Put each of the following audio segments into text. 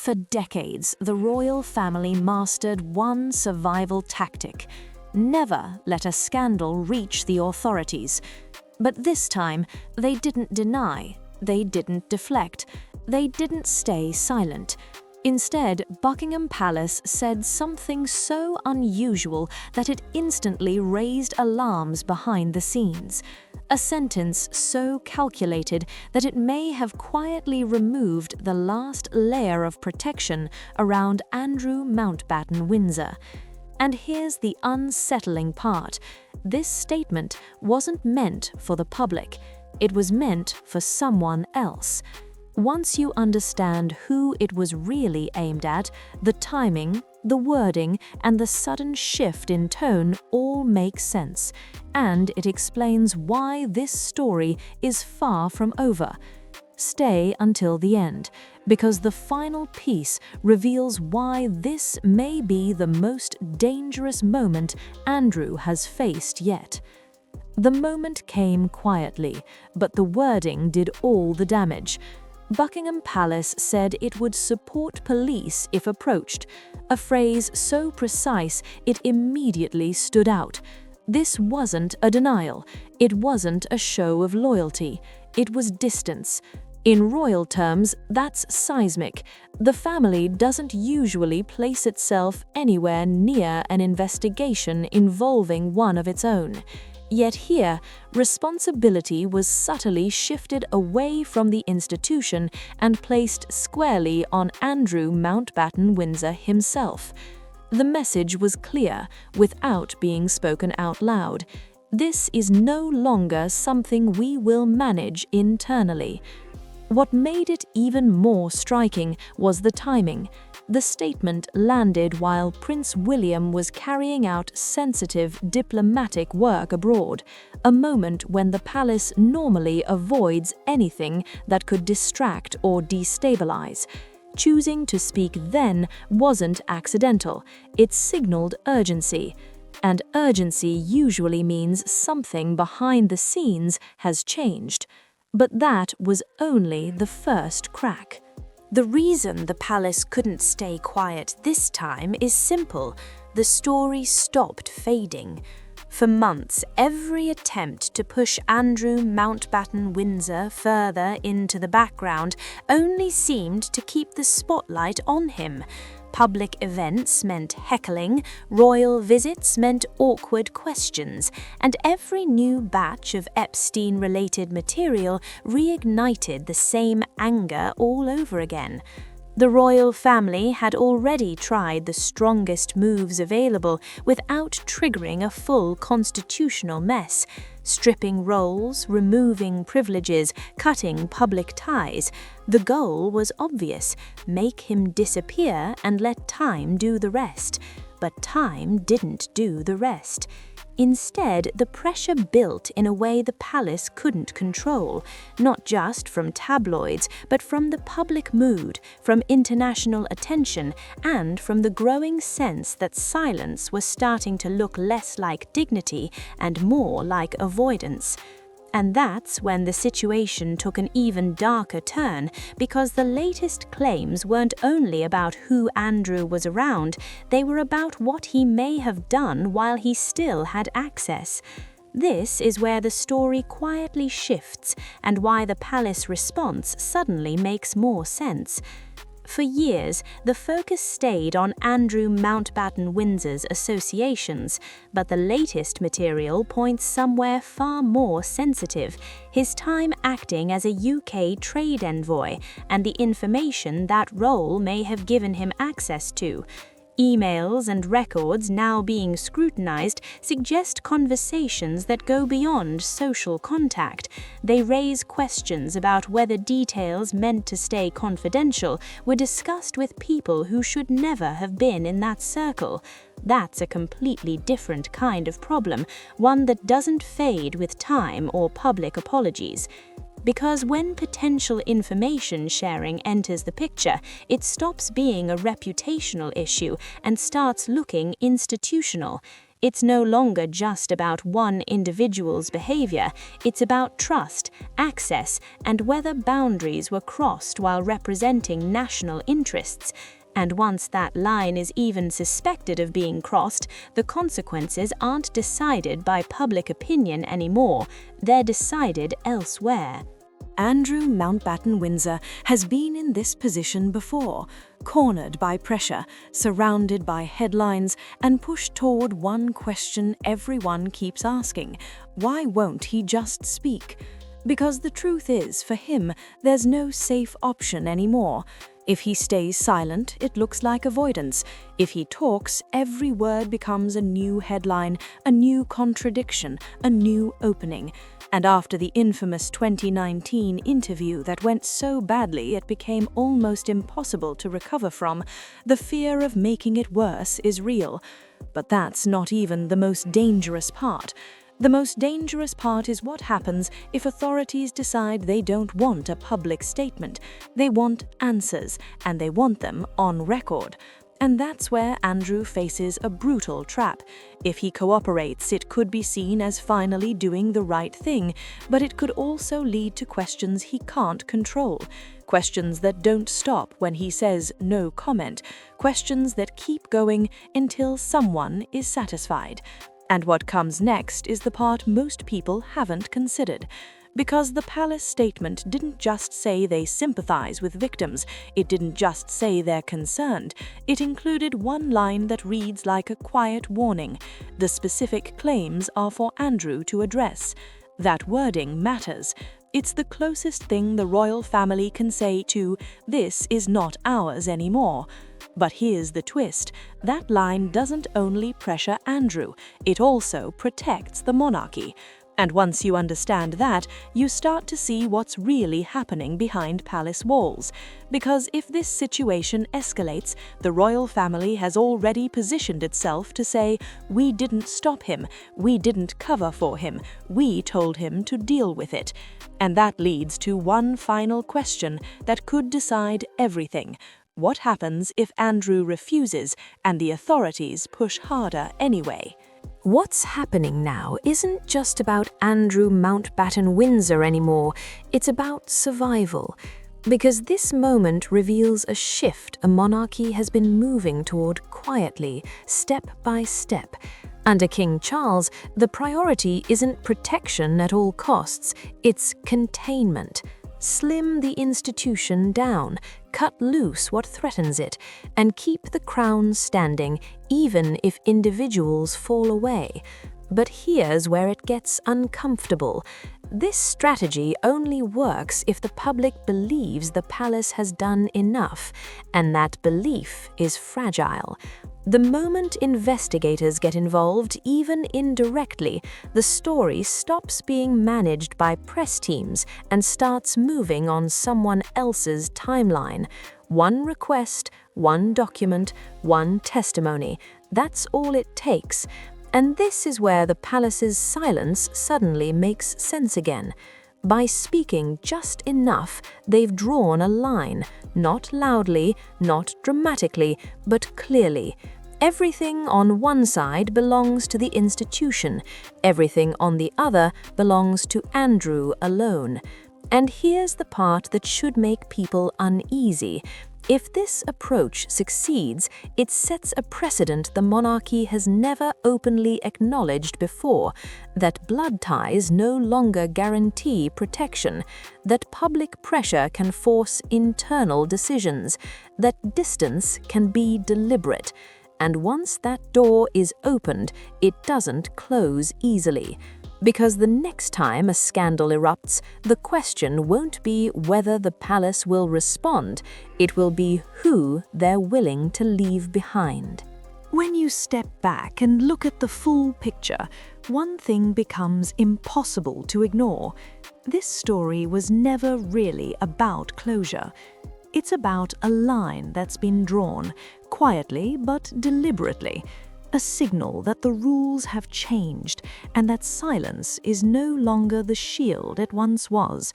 For decades, the royal family mastered one survival tactic: never let a scandal reach the authorities. But this time, they didn't deny, they didn't deflect, they didn't stay silent. Instead, Buckingham Palace said something so unusual that it instantly raised alarms behind the scenes. A sentence so calculated that it may have quietly removed the last layer of protection around Andrew Mountbatten-Windsor. And here's the unsettling part: this statement wasn't meant for the public. It was meant for someone else. Once you understand who it was really aimed at, the timing, the wording, and the sudden shift in tone all make sense. And it explains why this story is far from over. Stay until the end, because the final piece reveals why this may be the most dangerous moment Andrew has faced yet. The moment came quietly, but the wording did all the damage. Buckingham Palace said it would support police if approached, a phrase so precise it immediately stood out. This wasn't a denial, it wasn't a show of loyalty, it was distance. In royal terms, that's seismic. The family doesn't usually place itself anywhere near an investigation involving one of its own. Yet here, responsibility was subtly shifted away from the institution and placed squarely on Andrew Mountbatten-Windsor himself. The message was clear, without being spoken out loud. This is no longer something we will manage internally. What made it even more striking was the timing. The statement landed while Prince William was carrying out sensitive diplomatic work abroad, a moment when the palace normally avoids anything that could distract or destabilize. Choosing to speak then wasn't accidental, it signaled urgency. And urgency usually means something behind the scenes has changed. But that was only the first crack. The reason the palace couldn't stay quiet this time is simple: the story stopped fading. For months, every attempt to push Andrew Mountbatten-Windsor further into the background only seemed to keep the spotlight on him. Public events meant heckling, royal visits meant awkward questions, and every new batch of Epstein-related material reignited the same anger all over again. The royal family had already tried the strongest moves available without triggering a full constitutional mess: stripping roles, removing privileges, cutting public ties. The goal was obvious: make him disappear and let time do the rest. But time didn't do the rest. Instead, the pressure built in a way the palace couldn't control, not just from tabloids, but from the public mood, from international attention, and from the growing sense that silence was starting to look less like dignity and more like avoidance. And that's when the situation took an even darker turn, because the latest claims weren't only about who Andrew was around, they were about what he may have done while he still had access. This is where the story quietly shifts, and why the palace response suddenly makes more sense. For years, the focus stayed on Andrew Mountbatten-Windsor's associations, but the latest material points somewhere far more sensitive: his time acting as a UK trade envoy, and the information that role may have given him access to. Emails and records now being scrutinized suggest conversations that go beyond social contact. They raise questions about whether details meant to stay confidential were discussed with people who should never have been in that circle. That's a completely different kind of problem, one that doesn't fade with time or public apologies. Because when potential information sharing enters the picture, it stops being a reputational issue and starts looking institutional. It's no longer just about one individual's behavior, it's about trust, access, and whether boundaries were crossed while representing national interests. And once that line is even suspected of being crossed, the consequences aren't decided by public opinion anymore, they're decided elsewhere. Andrew Mountbatten-Windsor has been in this position before, cornered by pressure, surrounded by headlines, and pushed toward one question everyone keeps asking: why won't he just speak? Because the truth is, for him, there's no safe option anymore. If he stays silent, it looks like avoidance. If he talks, every word becomes a new headline, a new contradiction, a new opening. And after the infamous 2019 interview that went so badly it became almost impossible to recover from, the fear of making it worse is real. But that's not even the most dangerous part. The most dangerous part is what happens if authorities decide they don't want a public statement. They want answers, and they want them on record. And that's where Andrew faces a brutal trap. If he cooperates, it could be seen as finally doing the right thing, but it could also lead to questions he can't control. Questions that don't stop when he says no comment. Questions that keep going until someone is satisfied. And what comes next is the part most people haven't considered. Because the palace statement didn't just say they sympathize with victims, it didn't just say they're concerned, it included one line that reads like a quiet warning: the specific claims are for Andrew to address. That wording matters. It's the closest thing the royal family can say to "this is not ours anymore." But here's the twist: that line doesn't only pressure Andrew, it also protects the monarchy. And once you understand that, you start to see what's really happening behind palace walls. Because if this situation escalates, the royal family has already positioned itself to say, "We didn't stop him, we didn't cover for him, we told him to deal with it." And that leads to one final question that could decide everything. What happens if Andrew refuses and the authorities push harder anyway? What's happening now isn't just about Andrew Mountbatten-Windsor anymore, it's about survival. Because this moment reveals a shift a monarchy has been moving toward quietly, step by step. Under King Charles, the priority isn't protection at all costs, it's containment. Slim the institution down, cut loose what threatens it, and keep the crown standing even if individuals fall away. But here's where it gets uncomfortable. This strategy only works if the public believes the palace has done enough, and that belief is fragile. The moment investigators get involved, even indirectly, the story stops being managed by press teams and starts moving on someone else's timeline. One request, one document, one testimony. That's all it takes. And this is where the palace's silence suddenly makes sense again. By speaking just enough, they've drawn a line, not loudly, not dramatically, but clearly. Everything on one side belongs to the institution, everything on the other belongs to Andrew alone. And here's the part that should make people uneasy. If this approach succeeds, it sets a precedent the monarchy has never openly acknowledged before, that blood ties no longer guarantee protection, that public pressure can force internal decisions, that distance can be deliberate. And once that door is opened, it doesn't close easily. Because the next time a scandal erupts, the question won't be whether the palace will respond, it will be who they're willing to leave behind. When you step back and look at the full picture, one thing becomes impossible to ignore. This story was never really about closure. It's about a line that's been drawn, quietly but deliberately. A signal that the rules have changed and that silence is no longer the shield it once was.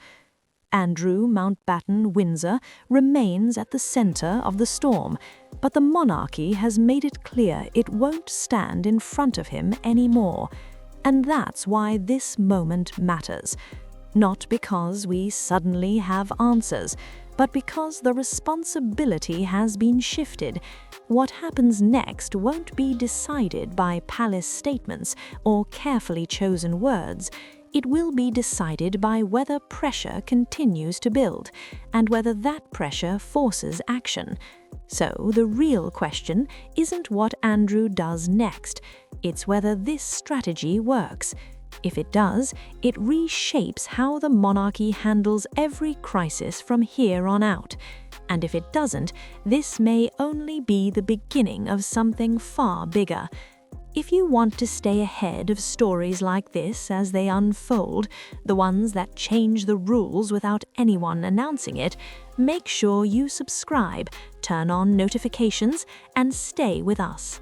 Andrew Mountbatten-Windsor remains at the center of the storm, but the monarchy has made it clear it won't stand in front of him anymore. And that's why this moment matters. Not because we suddenly have answers, but because the responsibility has been shifted. What happens next won't be decided by palace statements or carefully chosen words. It will be decided by whether pressure continues to build, and whether that pressure forces action. So the real question isn't what Andrew does next, it's whether this strategy works. If it does, it reshapes how the monarchy handles every crisis from here on out. And if it doesn't, this may only be the beginning of something far bigger. If you want to stay ahead of stories like this as they unfold, the ones that change the rules without anyone announcing it, make sure you subscribe, turn on notifications, and stay with us.